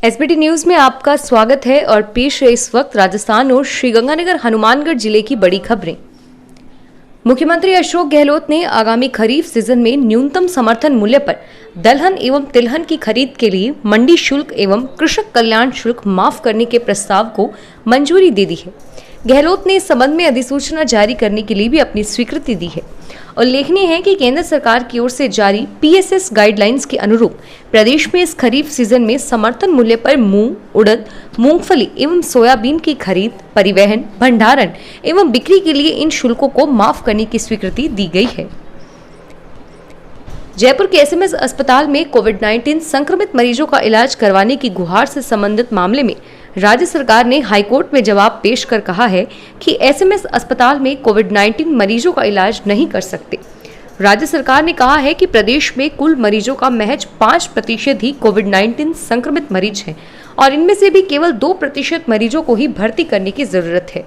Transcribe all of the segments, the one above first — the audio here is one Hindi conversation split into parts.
एसबीटी न्यूज में आपका स्वागत है और पेश है इस वक्त राजस्थान और श्रीगंगानगर हनुमानगढ़ जिले की बड़ी खबरें। मुख्यमंत्री अशोक गहलोत ने आगामी खरीफ सीजन में न्यूनतम समर्थन मूल्य पर दलहन एवं तिलहन की खरीद के लिए मंडी शुल्क एवं कृषक कल्याण शुल्क माफ करने के प्रस्ताव को मंजूरी दे दी है। गहलोत ने इस संबंध में अधिसूचना जारी करने के लिए भी अपनी स्वीकृति दी है। उल्लेखनीय है कि केंद्र सरकार की ओर से जारी पीएसएस गाइडलाइंस के अनुरूप प्रदेश में इस खरीफ सीजन में समर्थन मूल्य पर मूंग, उड़द, मूंगफली एवं सोयाबीन की खरीद, परिवहन, भंडारण एवं बिक्री के लिए इन शुल्कों को माफ करने की स्वीकृति दी गई है। जयपुर के एसएमएस अस्पताल में कोविड-19 संक्रमित मरीजों का इलाज करवाने की गुहार से संबंधित मामले में राज्य सरकार ने हाईकोर्ट में जवाब पेश कर कहा है कि एसएमएस अस्पताल में कोविड-19 मरीजों का इलाज नहीं कर सकते। राज्य सरकार ने कहा है कि प्रदेश में कुल मरीजों का महज 5% ही कोविड-19 संक्रमित मरीज हैं और इनमें से भी केवल 2% मरीजों को ही भर्ती करने की जरूरत है।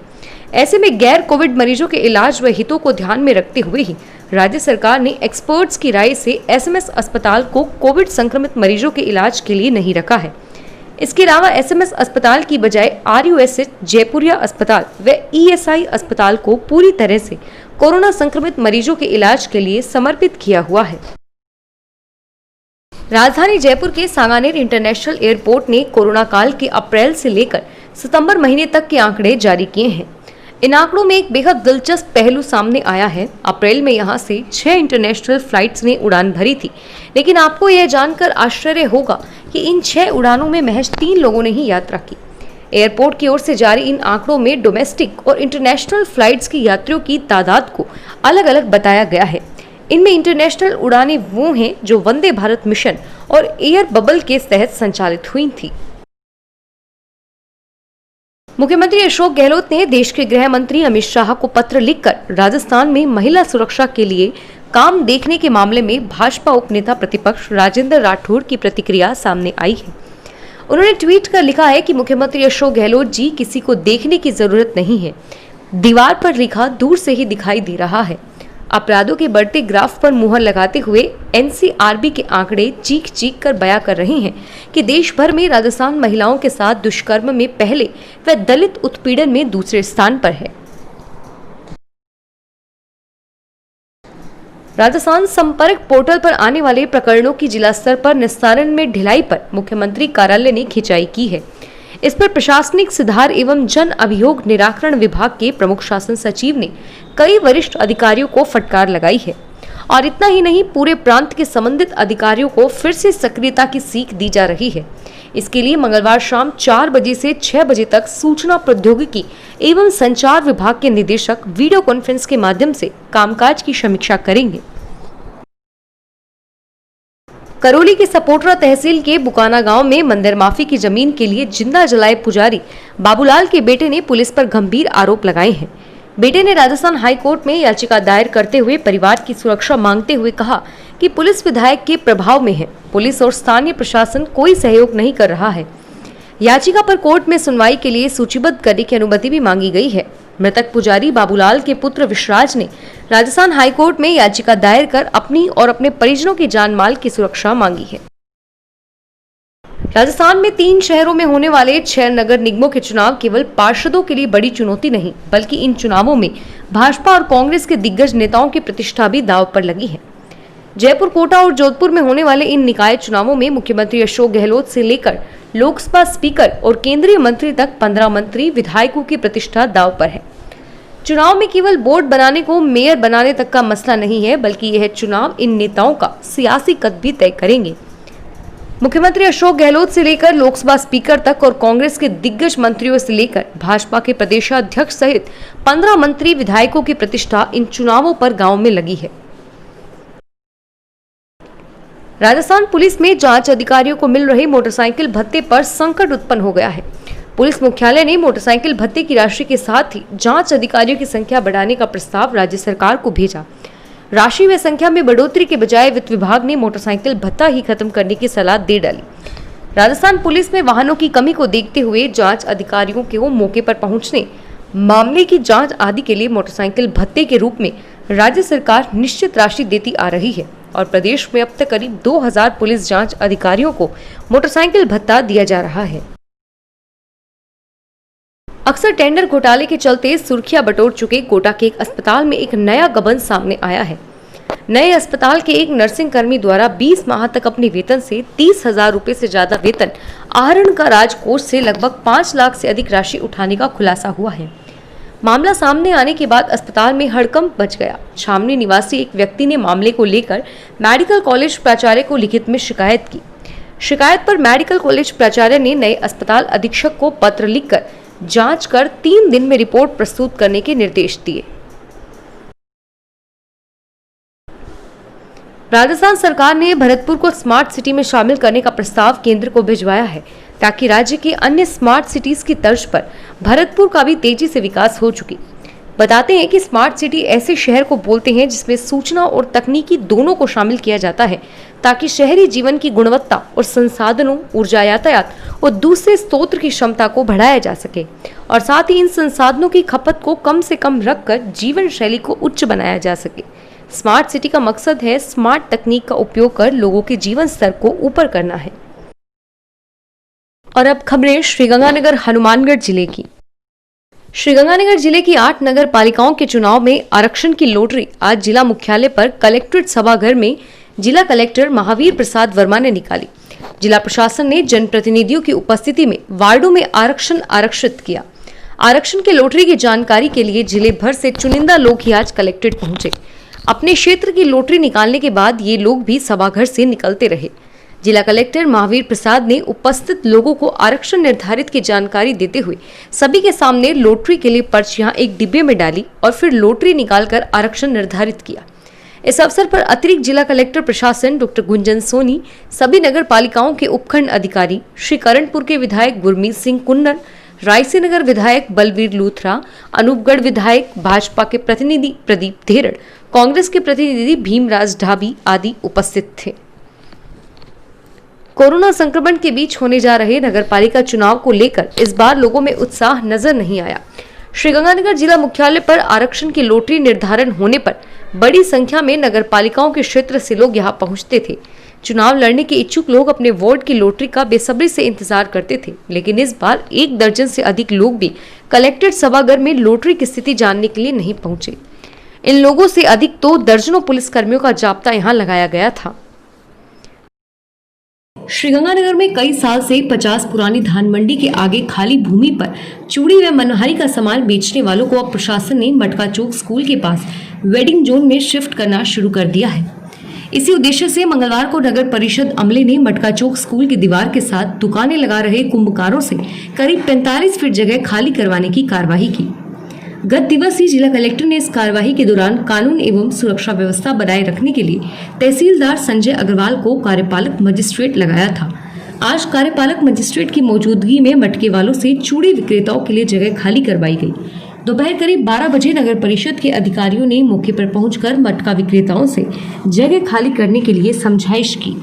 ऐसे में गैर कोविड मरीजों के इलाज व हितों को ध्यान में रखते हुए ही राज्य सरकार ने एक्सपर्ट्स की राय से एसएमएस अस्पताल को कोविड संक्रमित मरीजों के इलाज के लिए नहीं रखा है। इसके अलावा एसएमएस अस्पताल की बजाय आरयूएसएच, जयपुरिया अस्पताल व ईएसआई अस्पताल को पूरी तरह से कोरोना संक्रमित मरीजों के इलाज के लिए समर्पित किया हुआ है। राजधानी जयपुर के सांगानेर इंटरनेशनल एयरपोर्ट ने कोरोना काल के अप्रैल से लेकर सितंबर महीने तक के आंकड़े जारी किए हैं। इन आंकड़ों में एक बेहद दिलचस्प पहलू सामने आया है। अप्रैल में यहां से 6 इंटरनेशनल फ्लाइट्स ने उड़ान भरी थी, लेकिन आपको यह जानकर आश्चर्य होगा कि इन 6 उड़ानों में महज 3 लोगों ने ही यात्रा की। एयरपोर्ट की ओर से जारी इन आंकड़ों में डोमेस्टिक और इंटरनेशनल फ्लाइट्स की यात्रियों की तादाद को अलग अलग बताया गया है। इनमें इंटरनेशनल उड़ानें वो हैं जो वंदे भारत मिशन और एयर बबल के तहत संचालित हुई थी। मुख्यमंत्री अशोक गहलोत ने देश के गृह मंत्री अमित शाह को पत्र लिखकर राजस्थान में महिला सुरक्षा के लिए काम देखने के मामले में भाजपा उपनेता प्रतिपक्ष राजेंद्र राठौड़ की प्रतिक्रिया सामने आई है। उन्होंने ट्वीट कर लिखा है कि मुख्यमंत्री अशोक गहलोत जी, किसी को देखने की जरूरत नहीं है, दीवार पर लिखा दूर से ही दिखाई दे रहा है। अपराधों के बढ़ते ग्राफ पर मुहर लगाते हुए एनसीआरबी के आंकड़े चीख चीख कर बयां कर रहे हैं कि देश भर में राजस्थान महिलाओं के साथ दुष्कर्म में पहले व दलित उत्पीड़न में दूसरे स्थान पर है। राजस्थान संपर्क पोर्टल पर आने वाले प्रकरणों की जिला स्तर पर निस्तारण में ढिलाई पर मुख्यमंत्री कार्यालय ने खिंचाई की है। इस पर प्रशासनिक सुधार एवं जन अभियोग निराकरण विभाग के प्रमुख शासन सचिव ने कई वरिष्ठ अधिकारियों को फटकार लगाई है। और इतना ही नहीं, पूरे प्रांत के संबंधित अधिकारियों को फिर से सक्रियता की सीख दी जा रही है। इसके लिए मंगलवार शाम 4 बजे से 6 बजे तक सूचना प्रौद्योगिकी एवं संचार विभाग के निदेशक वीडियो कॉन्फ्रेंस के माध्यम से कामकाज की समीक्षा करेंगे। करौली के सपोटरा तहसील के बुकाना गांव में मंदिर माफी की जमीन के लिए जिंदा जलाए पुजारी बाबूलाल के बेटे ने पुलिस पर गंभीर आरोप लगाए हैं। बेटे ने राजस्थान हाई कोर्ट में याचिका दायर करते हुए परिवार की सुरक्षा मांगते हुए कहा कि पुलिस विधायक के प्रभाव में है, पुलिस और स्थानीय प्रशासन कोई सहयोग नहीं कर रहा है। याचिका पर कोर्ट में सुनवाई के लिए सूचीबद्ध करने की अनुमति भी मांगी गई है। मृतक पुजारी बाबूलाल के पुत्र विश्वराज ने राजस्थान हाईकोर्ट में याचिका दायर कर अपनी और अपने परिजनों की जान माल की सुरक्षा मांगी है। राजस्थान में 3 शहरों में होने वाले 6 नगर निगमों के चुनाव केवल पार्षदों के लिए बड़ी चुनौती नहीं, बल्कि इन चुनावों में भाजपा और कांग्रेस के दिग्गज नेताओं की प्रतिष्ठा भी दांव पर लगी है। जयपुर, कोटा और जोधपुर में होने वाले इन निकाय चुनावों में मुख्यमंत्री अशोक गहलोत से लेकर लोकसभा स्पीकर और केंद्रीय मंत्री तक 15 मंत्री विधायकों की प्रतिष्ठा दांव पर है। चुनाव में केवल बोर्ड बनाने को मेयर बनाने तक का मसला नहीं है, बल्कि यह चुनाव इन नेताओं का सियासी कद भी तय करेंगे। मुख्यमंत्री अशोक गहलोत से लेकर लोकसभा स्पीकर तक और कांग्रेस के दिग्गज मंत्रियों से लेकर भाजपा के प्रदेशाध्यक्ष सहित 15 मंत्री विधायकों की प्रतिष्ठा इन चुनावों पर गांव में लगी है। राजस्थान पुलिस में जांच अधिकारियों को मिल रहे मोटरसाइकिल भत्ते पर संकट उत्पन्न हो गया है। पुलिस मुख्यालय ने मोटरसाइकिल भत्ते की राशि के साथ ही जांच अधिकारियों की संख्या बढ़ाने का प्रस्ताव राज्य सरकार को भेजा। राशि व संख्या में बढ़ोतरी के बजाय वित्त विभाग ने मोटरसाइकिल भत्ता ही खत्म करने की सलाह दे डाली। राजस्थान पुलिस में वाहनों की कमी को देखते हुए जांच अधिकारियों को मौके पर पहुंचने, मामले की जांच आदि के लिए मोटरसाइकिल भत्ते के रूप में राज्य सरकार निश्चित राशि देती आ रही है। और प्रदेश में अब तक करीब 2000 पुलिस जांच अधिकारियों को मोटरसाइकिल भत्ता दिया जा रहा है। अक्सर टेंडर घोटाले के चलते सुर्खियां बटोर चुके कोटा के एक अस्पताल में एक नया गबन सामने आया है। नए अस्पताल के एक नर्सिंग कर्मी द्वारा 20 माह तक अपने वेतन से 30,000 रुपए से ज्यादा वेतन आहरण का राजकोष से लगभग 5 लाख से अधिक राशि उठाने का खुलासा हुआ है। मामला सामने आने के बाद अस्पताल में हड़कंप मच गया। छावनी निवासी एक व्यक्ति ने मामले को लेकर मेडिकल कॉलेज प्राचार्य को लिखित में शिकायत की। शिकायत पर मेडिकल कॉलेज प्राचार्य ने नए अस्पताल अधीक्षक को पत्र लिखकर जांच कर 3 दिन में रिपोर्ट प्रस्तुत करने के निर्देश दिए। राजस्थान सरकार ने भरतपुर को स्मार्ट सिटी में शामिल करने का प्रस्ताव केंद्र को भिजवाया है ताकि राज्य के अन्य स्मार्ट सिटीज की तर्ज पर भरतपुर का भी तेजी से विकास हो चुके। बताते हैं कि स्मार्ट सिटी ऐसे शहर को बोलते हैं जिसमें सूचना और तकनीकी दोनों को शामिल किया जाता है ताकि शहरी जीवन की गुणवत्ता और संसाधनों, ऊर्जा, यातायात और दूसरे स्रोत की क्षमता को बढ़ाया जा सके और साथ ही इन संसाधनों की खपत को कम से कम रखकर जीवन शैली को उच्च बनाया जा सके। स्मार्ट सिटी का मकसद है स्मार्ट तकनीक का उपयोग कर लोगों के जीवन स्तर को ऊपर करना है। और अब खबरें श्रीगंगानगर हनुमानगढ़ जिले की। श्रीगंगानगर जिले की 8 नगर पालिकाओं के चुनाव में आरक्षण की लॉटरी आज जिला मुख्यालय पर कलेक्ट्रेट सभागार में जिला कलेक्टर महावीर प्रसाद वर्मा ने निकाली। जिला प्रशासन ने जनप्रतिनिधियों की उपस्थिति में वार्डों में आरक्षण आरक्षित किया। आरक्षण की लॉटरी की जानकारी के लिए जिले भर से चुनिंदा लोग ही आज कलेक्ट्रेट पहुंचे। अपने क्षेत्र की लॉटरी निकालने के बाद ये लोग भी सभागार से निकलते रहे। जिला कलेक्टर महावीर प्रसाद ने उपस्थित लोगों को आरक्षण निर्धारित की जानकारी देते हुए सभी के सामने लॉटरी के लिए पर्चियां एक डिब्बे में डाली और फिर लॉटरी निकालकर आरक्षण निर्धारित किया। इस अवसर पर अतिरिक्त जिला कलेक्टर प्रशासन डॉक्टर गुंजन सोनी, सभी नगर पालिकाओं के उपखंड अधिकारी, श्री करणपुर के विधायक गुरमीत सिंह कुन्नर, रायसी नगर विधायक बलवीर लूथरा, अनूपगढ़ विधायक भाजपा के प्रतिनिधि प्रदीप धेरड़, कांग्रेस के प्रतिनिधि भीमराज ढाबी आदि उपस्थित थे। कोरोना संक्रमण के बीच होने जा रहे नगरपालिका चुनाव को लेकर इस बार लोगों में उत्साह नजर नहीं आया। श्रीगंगानगर जिला मुख्यालय पर आरक्षण की लॉटरी निर्धारण होने पर बड़ी संख्या में नगरपालिकाओं के क्षेत्र से लोग यहां पहुंचते थे। चुनाव लड़ने के इच्छुक लोग अपने वार्ड की लॉटरी का बेसब्री से इंतजार करते थे, लेकिन इस बार 1 दर्जन से अधिक लोग भी कलेक्ट्रेट सभागार में लॉटरी की स्थिति जानने के लिए नहीं पहुंचे। इन लोगों से अधिक तो दर्जनों पुलिसकर्मियों का जाब्ता यहां लगाया गया था। श्रीगंगानगर में कई साल से 50 पुरानी धान मंडी के आगे खाली भूमि पर चूड़ी व मनोहारी का सामान बेचने वालों को अब प्रशासन ने मटका चौक स्कूल के पास वेडिंग जोन में शिफ्ट करना शुरू कर दिया है। इसी उद्देश्य से मंगलवार को नगर परिषद अमले ने मटका चौक स्कूल की दीवार के साथ दुकानें लगा रहे कुंभकारों से करीब 45 फीट जगह खाली करवाने की कार्यवाही की। गत दिवस ही जिला कलेक्टर ने इस कार्यवाही के दौरान कानून एवं सुरक्षा व्यवस्था बनाए रखने के लिए तहसीलदार संजय अग्रवाल को कार्यपालक मजिस्ट्रेट लगाया था। आज कार्यपालक मजिस्ट्रेट की मौजूदगी में मटके वालों से चूड़ी विक्रेताओं के लिए जगह खाली करवाई गई। दोपहर करीब 12 बजे नगर परिषद के अधिकारियों ने मौके पर पहुंचकर मटका विक्रेताओं से जगह खाली करने के लिए समझाइश की।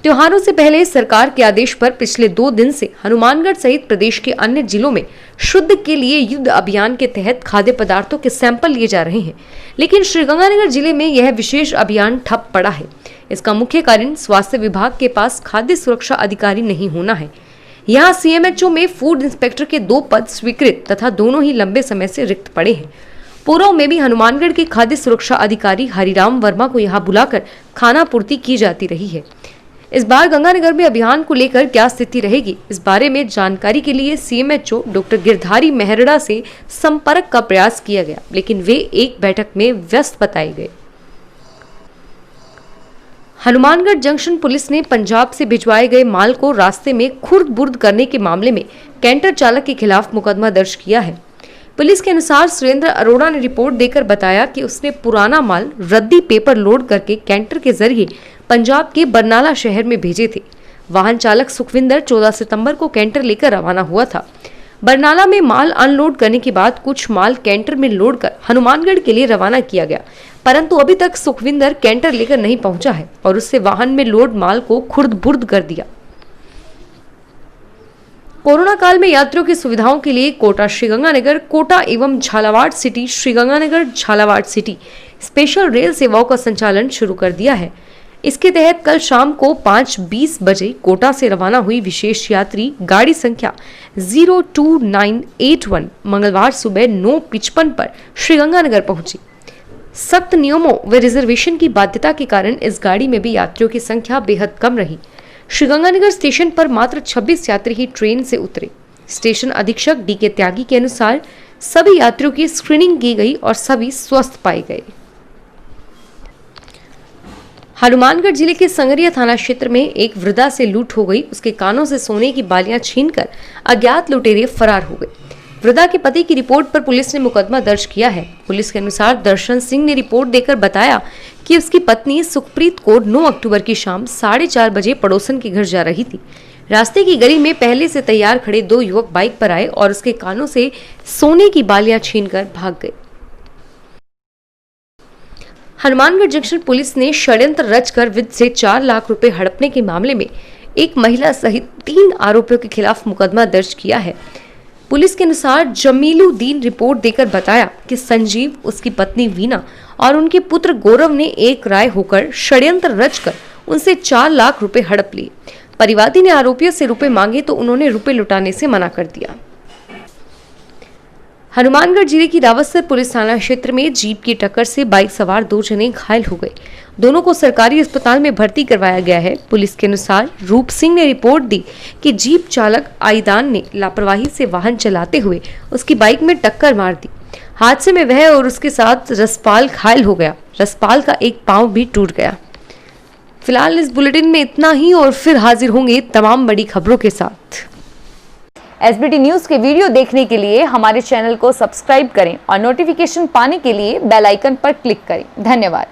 त्योहारों से पहले सरकार के आदेश पर पिछले 2 दिन से हनुमानगढ़ सहित प्रदेश के अन्य जिलों में शुद्ध के लिए युद्ध अभियान के तहत खाद्य पदार्थों के सैंपल लिए जा रहे हैं, लेकिन श्रीगंगानगर जिले में यह विशेष अभियान ठप पड़ा है। इसका मुख्य कारण स्वास्थ्य विभाग के पास खाद्य सुरक्षा अधिकारी नहीं होना है। यहाँ सीएमएचओ में फूड इंस्पेक्टर के 2 पद स्वीकृत तथा दोनों ही लंबे समय से रिक्त पड़े हैं। पूर्व में भी हनुमानगढ़ के खाद्य सुरक्षा अधिकारी हरिराम वर्मा को यहाँ बुलाकर खाना पूर्ति की जाती रही है। इस बार गंगानगर में अभियान को लेकर क्या स्थिति रहेगी, इस बारे में जानकारी के लिए सीएमएचओ डॉक्टर गिरधारी मेहरड़ा से संपर्क का प्रयास किया गया, लेकिन वे एक बैठक में व्यस्त बताए गए। हनुमानगढ़ जंक्शन पुलिस ने पंजाब से भिजवाए गए माल को रास्ते में खुर्द-बुर्द करने के मामले में कैंटर चालक के खिलाफ मुकदमा दर्ज किया है। पुलिस के अनुसार सुरेंद्र अरोड़ा ने रिपोर्ट देकर बताया कि उसने पुराना माल रद्दी पेपर लोड करके कैंटर के जरिए पंजाब के बरनाला शहर में भेजे थे। वाहन चालक सुखविंदर 14 सितंबर को कैंटर लेकर रवाना हुआ था। बरनाला में माल अनलोड करने के बाद कुछ माल कैंटर में लोड कर हनुमानगढ़ के लिए रवाना किया गया, परंतु अभी तक सुखविंदर कैंटर लेकर नहीं पहुंचा है और उससे वाहन में लोड माल को खुर्द-बुर्द कर दिया। कोरोना काल में यात्रियों की सुविधाओं के लिए कोटा श्रीगंगानगर, कोटा एवं Jhalawar city, Sriganganagar Jhalawar city special rail सेवाओं का संचालन शुरू कर दिया है। इसके तहत कल शाम को 5:20 बजे कोटा से रवाना हुई विशेष यात्री गाड़ी संख्या 02981 मंगलवार सुबह 9:55 पर श्रीगंगानगर पहुंची। सख्त नियमों व रिजर्वेशन की बाध्यता के कारण इस गाड़ी में भी यात्रियों की संख्या बेहद कम रही। श्रीगंगानगर स्टेशन पर मात्र 26 यात्री ही ट्रेन से उतरे। स्टेशन अधीक्षक डी.के. त्यागी के अनुसार सभी यात्रियों की स्क्रीनिंग की गई और सभी स्वस्थ पाए गए। हनुमानगढ़ जिले के संगरिया थाना क्षेत्र में एक वृद्धा से लूट हो गई। उसके कानों से सोने की बालियां छीनकर अज्ञात लुटेरे फरार हो गए। वृद्धा के पति की रिपोर्ट पर पुलिस ने मुकदमा दर्ज किया है। पुलिस के अनुसार दर्शन सिंह ने रिपोर्ट देकर बताया कि उसकी पत्नी सुखप्रीत कौर 9 अक्टूबर की शाम 4:30 बजे पड़ोसन के घर जा रही थी। रास्ते की गली में पहले से तैयार खड़े 2 युवक बाइक पर आए और उसके कानों से सोने की बालियां छीनकर भाग गए। हनुमानगढ़ जंक्शन पुलिस ने षड्यंत्र रचकर विद से 4 लाख रुपए हड़पने के मामले में एक महिला सहित 3 आरोपियों के खिलाफ मुकदमा दर्ज किया है। पुलिस के अनुसार जमीलुद्दीन रिपोर्ट देकर बताया कि संजीव, उसकी पत्नी वीना और उनके पुत्र गौरव ने एक राय होकर षड्यंत्र रचकर उनसे 4 लाख रुपए हड़प लिए। परिवादी ने आरोपियों से रुपए मांगे तो उन्होंने रुपए लौटाने से मना कर दिया। हनुमानगढ़ जिले की रावतसर पुलिस थाना क्षेत्र में जीप की टक्कर से बाइक सवार 2 जने घायल हो गए। दोनों को सरकारी अस्पताल में भर्ती करवाया गया है। पुलिस के अनुसार रूप सिंह ने रिपोर्ट दी कि जीप चालक आईदान ने लापरवाही से वाहन चलाते हुए उसकी बाइक में टक्कर मार दी। हादसे में वह और उसके साथ रसपाल घायल हो गया। रसपाल का एक पांव भी टूट गया। फिलहाल इस बुलेटिन में इतना ही और फिर हाजिर होंगे तमाम बड़ी खबरों के साथ। एसबीटी न्यूज के वीडियो देखने के लिए हमारे चैनल को सब्सक्राइब करें और नोटिफिकेशन पाने के लिए बेल आइकन पर क्लिक करें। धन्यवाद।